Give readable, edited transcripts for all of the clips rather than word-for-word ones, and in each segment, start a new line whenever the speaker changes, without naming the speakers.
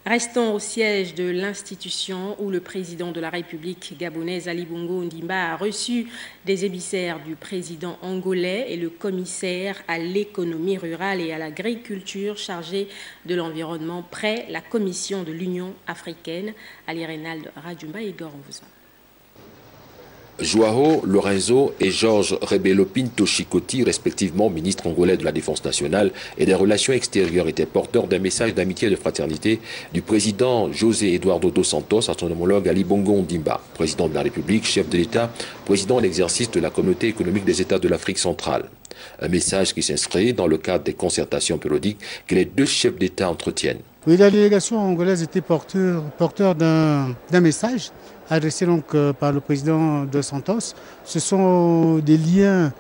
Restons au siège de l'institution où le président de la République gabonaise Ali Bongo Ondimba a reçu des émissaires du président angolais et le commissaire à l'économie rurale et à l'agriculture chargé de l'environnement près la commission de l'Union africaine. Ali Reynald Radjumba et Igor Mvouza.
Joao Lorenzo et Georges Rebelo Pinto Chikoti, respectivement ministre angolais de la Défense nationale et des Relations extérieures, étaient porteurs d'un message d'amitié et de fraternité du président José Eduardo dos Santos à son homologue Ali Bongo Ondimba, président de la République, chef de l'État, président en exercice de la Communauté économique des États de l'Afrique centrale. Un message qui s'inscrit dans le cadre des concertations périodiques que les deux chefs d'État entretiennent.
Oui, la délégation angolaise était porteur d'un message adressé donc par le président dos Santos. Ce sont des liens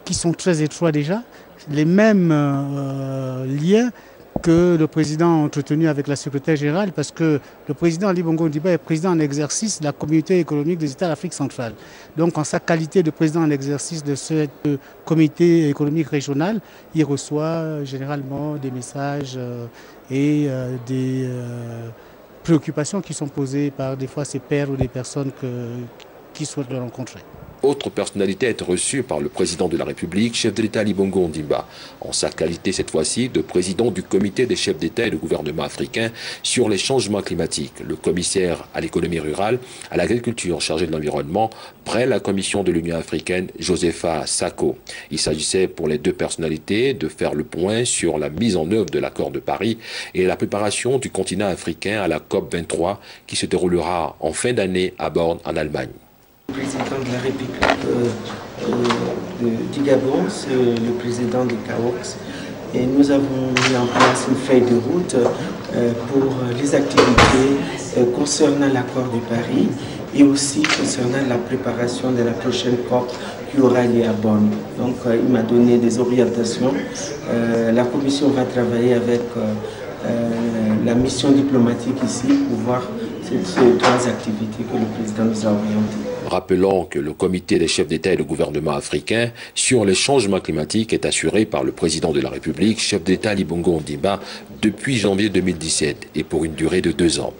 qui sont très étroits déjà, les mêmes liens que le président a entretenu avec la secrétaire générale, parce que le président Ali Bongo Ondimba est président en exercice de la Communauté économique des États d'Afrique centrale. Donc en sa qualité de président en exercice de ce comité économique régional, il reçoit généralement des messages et des préoccupations qui sont posées par des fois ses pairs ou des personnes qui souhaitent le rencontrer.
Autre personnalité a été reçue par le président de la République, chef de l'État Ali Bongo Ondimba, en sa qualité cette fois-ci de président du comité des chefs d'État et de gouvernement africains sur les changements climatiques, le commissaire à l'économie rurale, à l'agriculture chargé de l'environnement, près la commission de l'Union africaine, Josepha Sako. Il s'agissait pour les deux personnalités de faire le point sur la mise en œuvre de l'accord de Paris et la préparation du continent africain à la COP23 qui se déroulera en fin d'année à Born en Allemagne.
Le président de la République du Gabon, c'est le président de CAOX, et nous avons mis en place une feuille de route pour les activités concernant l'accord de Paris et aussi concernant la préparation de la prochaine COP qui aura lieu à Bonn. Donc il m'a donné des orientations. La commission va travailler avec la mission diplomatique ici pour voir ces trois activités que le président nous a orientées.
Rappelons que le comité des chefs d'État et de gouvernement africains sur les changements climatiques est assuré par le président de la République, chef d'État Ali Bongo Ondimba, depuis janvier 2017 et pour une durée de 2 ans.